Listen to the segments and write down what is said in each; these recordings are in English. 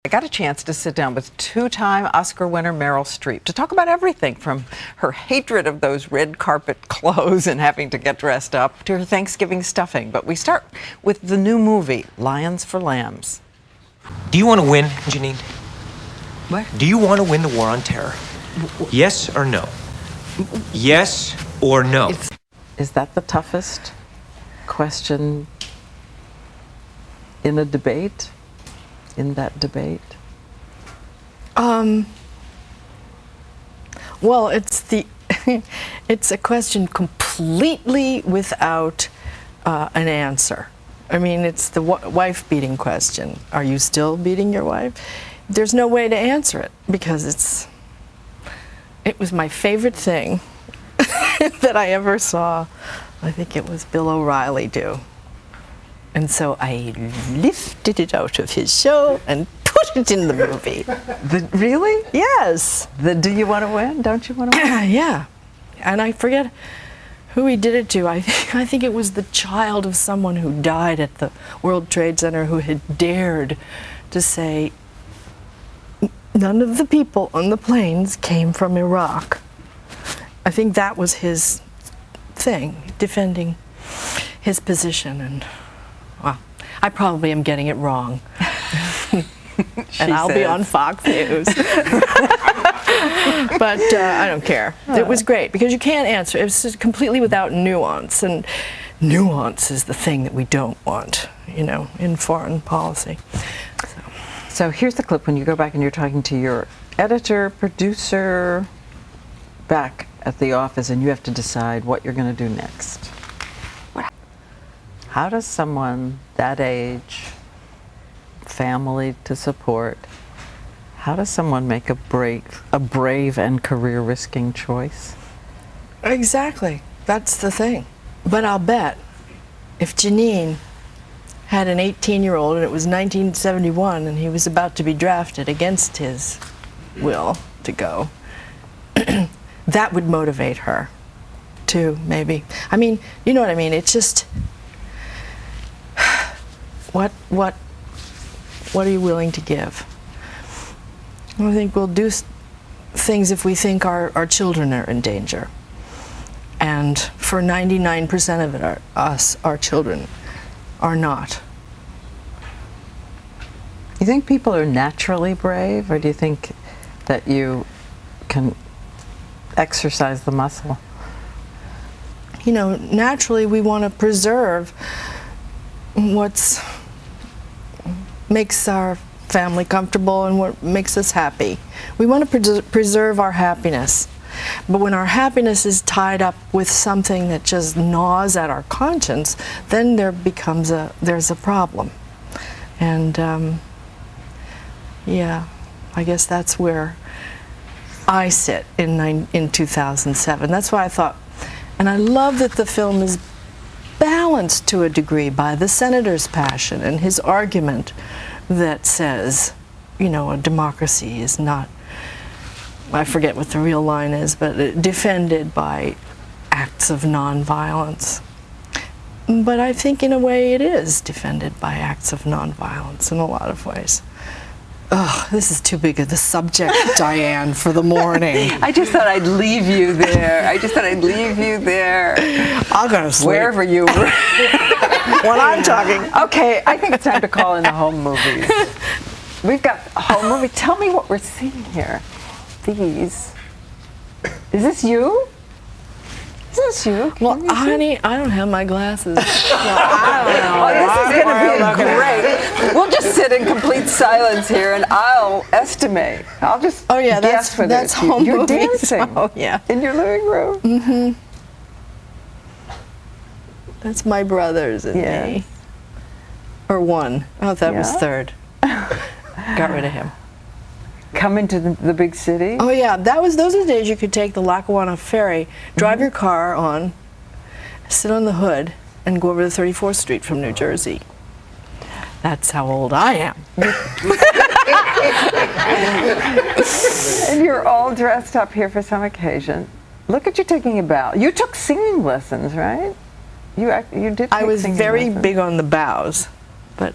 I got a chance to sit down with two-time Oscar winner Meryl Streep to talk about everything from her hatred of those red carpet clothes and having to get dressed up to her Thanksgiving stuffing. But we start with the new movie, Lions for Lambs. Do you want to win, Janine? What? Do you want to win the war on terror? Yes or no? Yes or no? Is that the toughest question in a debate? In that debate? Well, it's a question completely without an answer. I mean, it's the wife beating question. Are you still beating your wife? There's no way to answer it because it was my favorite thing that I ever saw. I think it was Bill O'Reilly do. And so I lifted it out of his show and put it in the movie. Really? Yes. Do you want to win? Don't you want to win? Yeah. And I forget who he did it to. I think it was the child of someone who died at the World Trade Center who had dared to say, none of the people on the planes came from Iraq. I think that was his thing, defending his position. And well, I probably am getting it wrong. And I'll be on Fox News. But I don't care. It was great because you can't answer. It was just completely without nuance. And nuance is the thing that we don't want, you know, in foreign policy. So here's the clip when you go back and you're talking to your editor, producer, back at the office, and you have to decide what you're going to do next. How does someone that age, family to support, how does someone make a brave and career-risking choice? Exactly. That's the thing. But I'll bet if Janine had an 18-year-old and it was 1971 and he was about to be drafted against his will to go, that would motivate her too, maybe. I mean, you know what I mean? It's just, what are you willing to give? I think we'll do things if we think our children are in danger. And for 99% of it, our children are not. You think people are naturally brave, or do you think that you can exercise the muscle? You know, naturally we want to preserve what makes our family comfortable and what makes us happy. We want to preserve our happiness. But when our happiness is tied up with something that just gnaws at our conscience, then there's a problem. And yeah, I guess that's where I sit in 2007. That's why I thought, and I love that the film is balanced to a degree by the senator's passion and his argument that says, you know, a democracy is not, I forget what the real line is, but defended by acts of nonviolence. But I think in a way it is defended by acts of nonviolence in a lot of ways. Oh, this is too big of the subject, Diane, for the morning. I just thought I'd leave you there. I'll go to sleep. Wherever you were. When I'm talking. Okay, I think it's time to call in the home movies. We've got a home movie. Tell me what we're seeing here. These. Is this you? Is this you? Well, honey, I don't have my glasses. Well, I don't know. Oh, this is going to be great. We'll just sit in complete silence here, and I'll estimate. I'll just guess for that's this. home You're movies. dancing. Oh, yeah. In your living room. Mm-hmm. That's my brothers and me. Or one. Oh, that was third. Got rid of him. Come into the big city? Oh yeah, those are the days you could take the Lackawanna Ferry, drive your car on, sit on the hood, and go over to 34th Street from New Jersey. That's how old I am. And you're all dressed up here for some occasion. Look at you taking a bow. You took singing lessons, right? You did take I was very lessons. big on the bows, but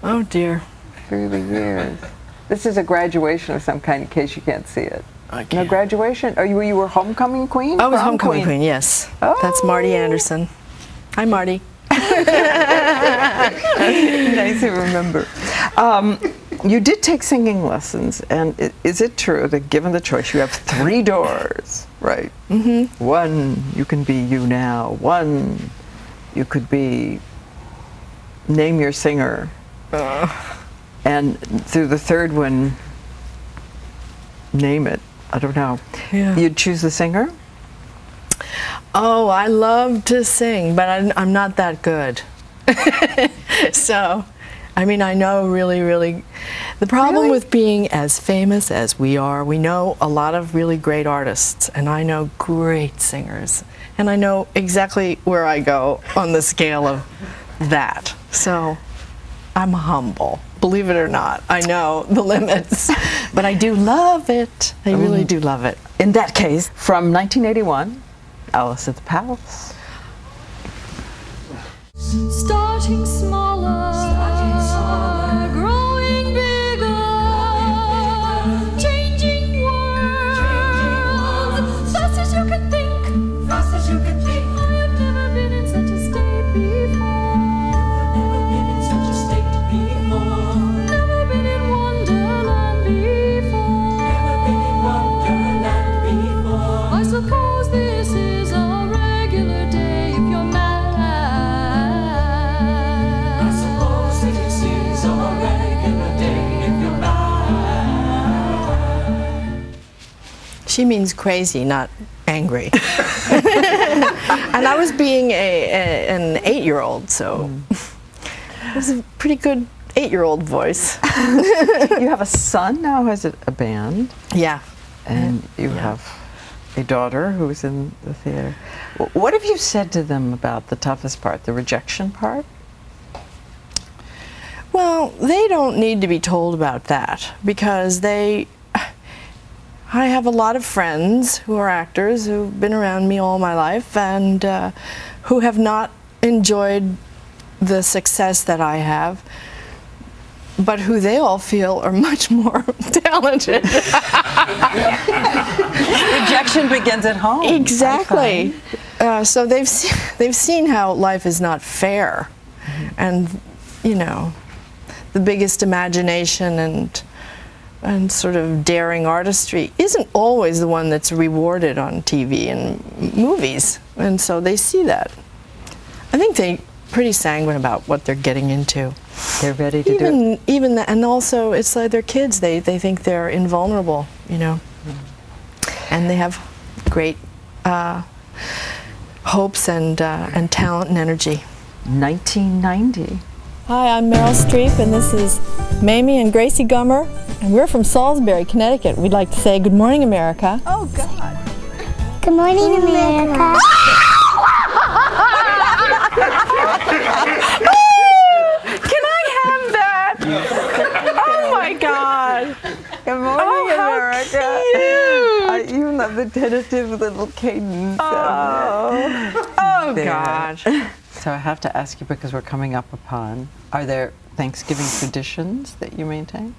oh dear. through the years. This is a graduation of some kind in case you can't see it. No graduation? Or you were homecoming queen? I was homecoming queen, yes. Oh. That's Marty Anderson. Hi, Marty. Nice to remember. You did take singing lessons, and is it true that given the choice, you have 3 doors, right? Mm-hmm. 1, you can be you now. 1, you could be name your singer. And through the 3rd one, name it. I don't know. Yeah. You'd choose the singer? Oh, I love to sing, but I'm not that good. So, I mean, I know really, the problem with being as famous as we are, we know a lot of really great artists, and I know great singers, and I know exactly where I go on the scale of that. So, I'm humble. Believe it or not, I know the limits, but I do love it. I really do love it. In that case, from 1981, Alice at the Palace. Starting smaller, growing bigger, changing worlds, fast as you can think, fast as you can think. I have never been in such a state before. Never been in such a state before. Never been in Wonderland before. Never been in Wonderland before. I suppose this is a regular day if you're mad. She means crazy, not angry. And I was being an 8-year-old, so it was a pretty good 8-year-old voice. You have a son now who has a band. Yeah. And you have a daughter who's in the theater. What have you said to them about the toughest part, the rejection part? Well, they don't need to be told about that because I have a lot of friends who are actors who've been around me all my life and who have not enjoyed the success that I have, but who they all feel are much more talented. Rejection begins at home. Exactly. So they've seen how life is not fair, and you know, the biggest imagination and sort of daring artistry isn't always the one that's rewarded on TV and movies, and so they see that. I think they're pretty sanguine about what they're getting into. They're ready to do it. Even that, and also it's like they're kids. They think they're invulnerable, you know, and they have great hopes and talent and energy. 1990. Hi, I'm Meryl Streep, and this is Mamie and Gracie Gummer, and we're from Salisbury, Connecticut. We'd like to say good morning, America. Oh, God. Good morning, America. Can I have that? Oh my God! Good morning, America. Cute. You love the tentative little cadence. Oh There. God! So I have to ask you, because we're coming up upon, are there Thanksgiving traditions that you maintain?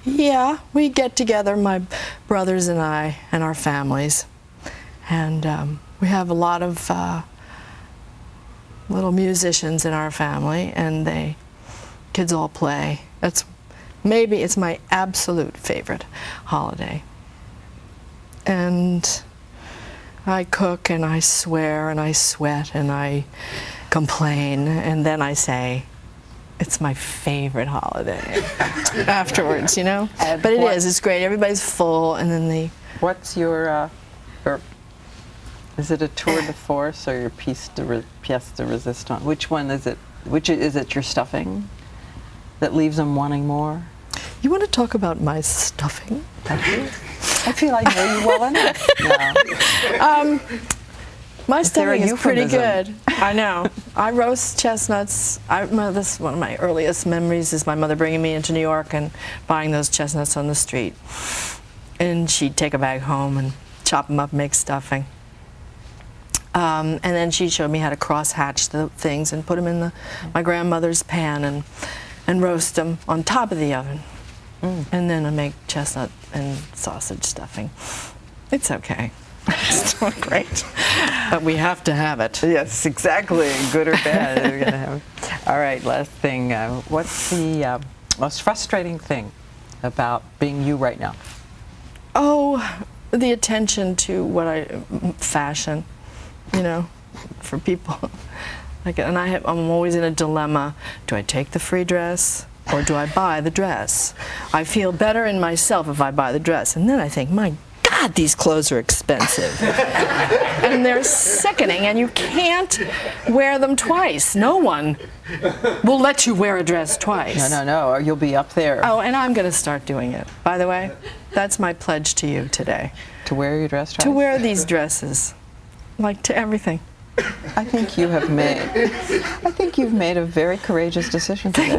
Yeah, we get together, my brothers and I, and our families, and we have a lot of little musicians in our family, and kids all play. It's my absolute favorite holiday. And I cook and I swear and I sweat and I complain, and then I say, it's my favorite holiday afterwards, you know? And but it's great. Everybody's full, and then What's your is it a tour de force or your pièce de résistance? Which one is it? Which is it your stuffing that leaves them wanting more? You want to talk about my stuffing? I feel I know you well enough now. My there a stuffing is pretty euphemism? good. I know. I roast chestnuts. This is one of my earliest memories, is my mother bringing me into New York and buying those chestnuts on the street. And she'd take a bag home and chop them up, make stuffing. And then she showed me how to cross-hatch the things and put them in my grandmother's pan. And and roast them on top of the oven. And then I make chestnut and sausage stuffing. It's okay. It's not great, but we have to have it. Yes, exactly. Good or bad, we're gonna have it. All right, last thing. What's the most frustrating thing about being you right now? Oh, the attention to what fashion, you know, for people. Like, and I'm always in a dilemma. Do I take the free dress or do I buy the dress? I feel better in myself if I buy the dress, and then I think, my God, these clothes are expensive. And they're sickening, and you can't wear them twice. No one will let you wear a dress twice. No, or you'll be up there. Oh, and I'm going to start doing it. By the way, that's my pledge to you today. To wear your dress twice? To wear these dresses, like to everything. I think you've made a very courageous decision today.